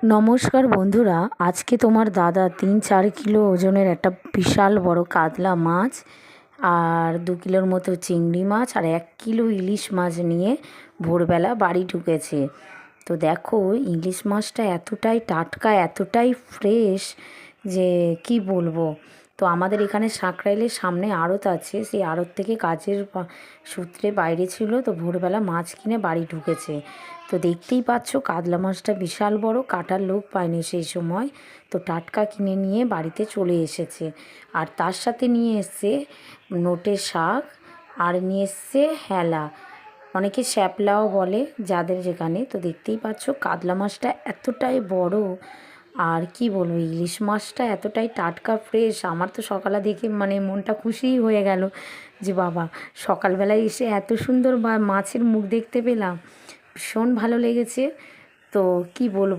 নমস্কার বন্ধুরা, আজকে তোমার দাদা 3-4 কিলো ওজনের একটা বিশাল বড় কাতলা মাছ আর 2 কিলোর মতো চিংড়ি মাছ আর 1 কিলো ইলিশ মাছ নিয়ে ভোরবেলা বাড়ি ঢুকেছে। তো দেখো, ইলিশ মাছটা এতটাই টাটকা, এতটাই ফ্রেশ যে কি বলবো। তো আমাদের এখানে সাঁকরাইলের সামনে আড়ত আছে, সেই আড়ত থেকে কাজের সূত্রে বাইরে ছিল, তো ভোরবেলা মাছ কিনে বাড়ি ঢুকেছে। তো দেখতেই পাচ্ছ কাতলা মাছটা বিশাল বড়, কাটার লোক পায়নি সেই সময়, তো টাটকা কিনে নিয়ে বাড়িতে চলে এসেছে। আর তার সাথে নিয়ে এসছে নোটের শাক, আর নিয়ে এসছে হেলা, অনেকে শ্যাপলাও বলে যাদের যেখানে। তো দেখতেই পাচ্ছ কাতলা মাছটা এতটাই বড়, আর কি বলবো, ইলিশ মাছটা এতটাই টাটকা ফ্রেশ। আমার তো সকালে দেখে মনটা খুশিই হয়ে গেল যে বাবা, সকালবেলায় এসে এত সুন্দর মাছের মুখ দেখতে পেলাম, ভীষণ ভালো লেগেছে। তো কি বলবো।